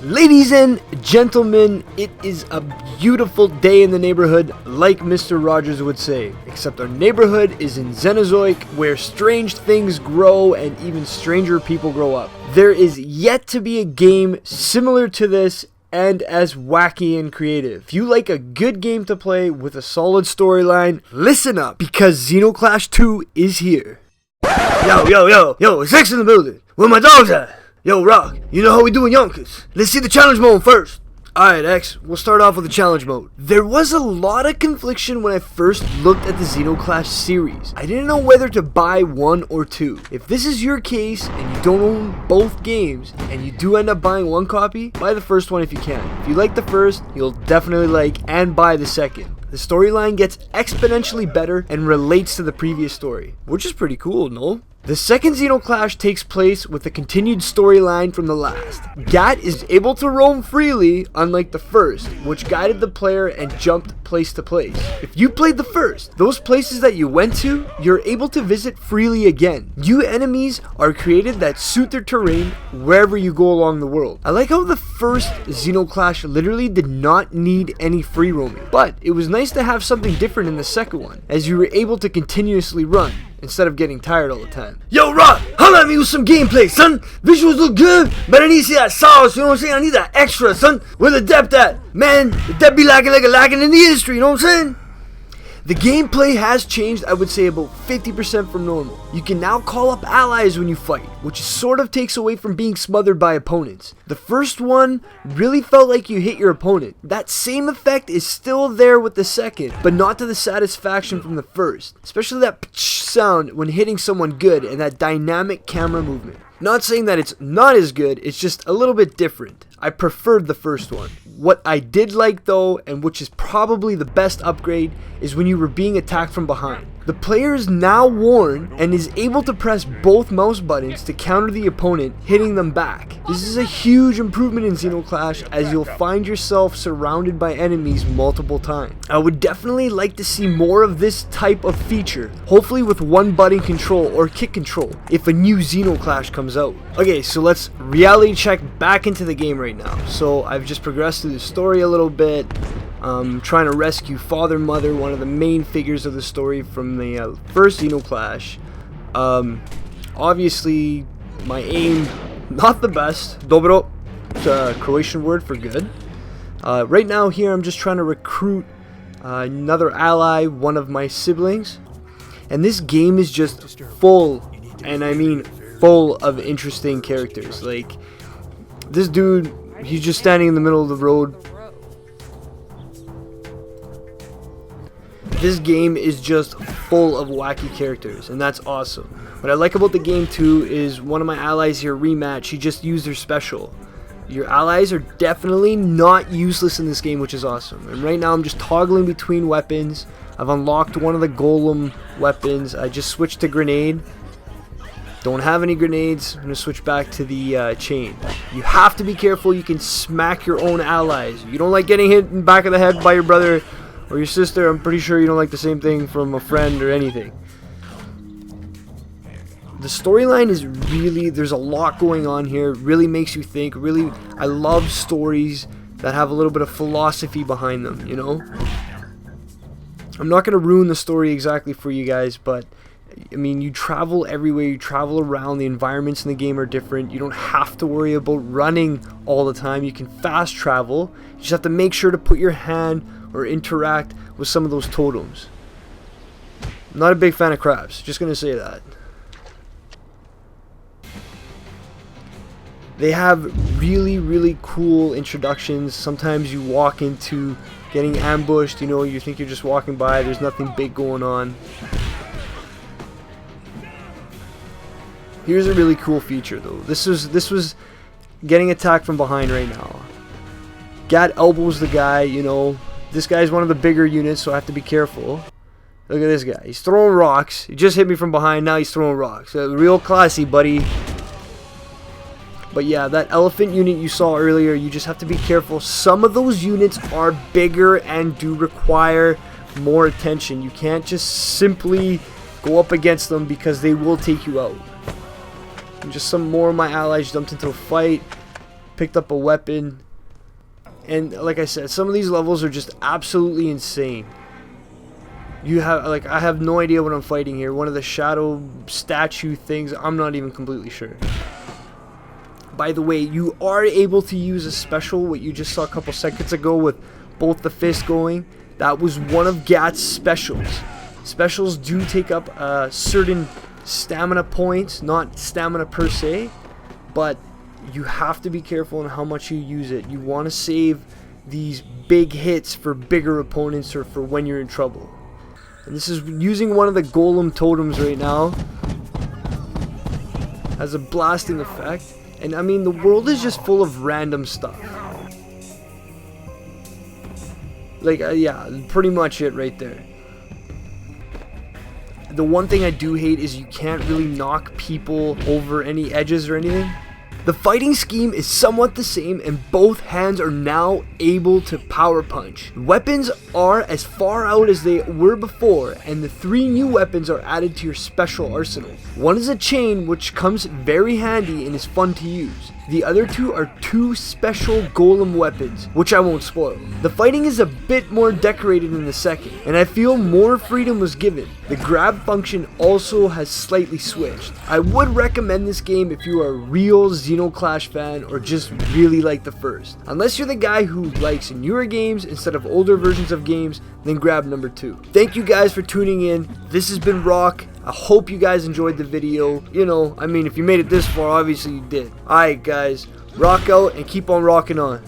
Ladies and gentlemen, it is a beautiful day in the neighborhood, like Mr. Rogers would say. Except our neighborhood is in Xenozoic, where strange things grow and even stranger people grow up. There is yet to be a game similar to this and as wacky and creative. If you like a good game to play with a solid storyline, listen up, because Zeno Clash 2 is here. Yo, it's X in the building. Where my dogs at? Yo, Rock, you know how we do in Yonkers. Let's see the challenge mode first. Alright, X, we'll start off with the challenge mode. There was a lot of confliction when I first looked at the Zeno Clash series. I didn't know whether to buy one or two. If this is your case and you don't own both games and you do end up buying one copy, buy the first one if you can. If you like the first, you'll definitely like and buy the second. The storyline gets exponentially better and relates to the previous story, which is pretty cool, no? The second Zeno Clash takes place with a continued storyline from the last. Gat is able to roam freely, unlike the first, which guided the player and jumped place to place. If you played the first, those places that you went to, you're able to visit freely again. New enemies are created that suit their terrain wherever you go along the world. I like how the first Zeno Clash literally did not need any free roaming, but it was nice to have something different in the second one, as you were able to continuously run instead of getting tired all the time. Yo, Rock, holla at me with some gameplay, son. Visuals look good, but I need to see that sauce, you know what I'm saying? I need that extra, son. Where the depth at? Man, the depth be lacking like a lacking in the industry, you know what I'm saying? The gameplay has changed, I would say, about 50% from normal. You can now call up allies when you fight, which sort of takes away from being smothered by opponents. The first one really felt like you hit your opponent. That same effect is still there with the second, but not to the satisfaction from the first. Especially that sound when hitting someone good and that dynamic camera movement. Not saying that it's not as good, it's just a little bit different. I preferred the first one. What I did like though, and which is probably the best upgrade, is when you were being attacked from behind. The player is now warned and is able to press both mouse buttons to counter the opponent, hitting them back. This is a huge improvement in Zeno Clash, as you'll find yourself surrounded by enemies multiple times. I would definitely like to see more of this type of feature, hopefully with one button control or kick control, if a new Zeno Clash comes out. Okay, so let's reality check back into the game right now. So I've just progressed through the story a little bit. Trying to rescue Father Mother, one of the main figures of the story from the first Zeno Clash. Obviously, my aim, not the best. Dobro, it's a Croatian word for good. Right now here, I'm just trying to recruit another ally, one of my siblings. And this game is just full, and I mean full of interesting characters. Like, this dude, he's just standing in the middle of the road. This game is just full of wacky characters, and that's awesome. What I like about the game too is one of my allies here, Rematch, he just used their special. Your allies are definitely not useless in this game, which is awesome. And right now I'm just toggling between weapons. I've unlocked one of the golem weapons. I just switched to grenade. Don't have any grenades. I'm going to switch back to the chain. You have to be careful. You can smack your own allies. You don't like getting hit in the back of the head by your brother or your sister. I'm pretty sure you don't like the same thing from a friend or anything. The storyline is really, there's a lot going on here. It really makes you think. Really, I love stories that have a little bit of philosophy behind them, you know? I'm not going to ruin the story exactly for you guys, but I mean, you travel everywhere, you travel around, the environments in the game are different. You don't have to worry about running all the time. You can fast travel. You just have to make sure to put your hand or interact with some of those totems. I'm not a big fan of crabs, just gonna say that. They have really cool introductions. Sometimes you walk into getting ambushed, you know, you think you're just walking by, there's nothing big going on. Here's a really cool feature though. This was getting attacked from behind right now. Gat elbows the guy, you know. This guy's one of the bigger units, so I have to be careful. Look at this guy. He's throwing rocks. He just hit me from behind. Now he's throwing rocks. Real classy, buddy. But yeah, that elephant unit you saw earlier, you just have to be careful. Some of those units are bigger and do require more attention. You can't just simply go up against them because they will take you out. And just some more of my allies jumped into a fight. picked up a weapon. And like I said, some of these levels are just absolutely insane. You have, like, I have no idea what I'm fighting here. One of the shadow statue things, I'm not even completely sure. By the way, you are able to use a special, what you just saw a couple seconds ago with both the fists going. That was one of Gat's specials. Specials do take up certain stamina points, not stamina per se, but you have to be careful on how much you use it. You want to save these big hits for bigger opponents or for when you're in trouble. And this is using one of the golem totems right now. Has a blasting effect. And I mean, the world is just full of random stuff. Like, yeah, pretty much it right there. The one thing I do hate is you can't really knock people over any edges or anything. The fighting scheme is somewhat the same, and both hands are now able to power punch. Weapons are as far out as they were before, and the 3 new weapons are added to your special arsenal. One is a chain, which comes very handy and is fun to use. The other 2 are 2 special golem weapons, which I won't spoil. The fighting is a bit more decorated in the second, and I feel more freedom was given. The grab function also has slightly switched. I would recommend this game if you are a real Zeno Clash fan or just really like the first. Unless you're the guy who likes newer games instead of older versions of games, then grab number 2. Thank you guys for tuning in. This has been Rock. I hope you guys enjoyed the video. You know, I mean, if you made it this far, obviously you did. Alright guys, rock out and keep on rocking on.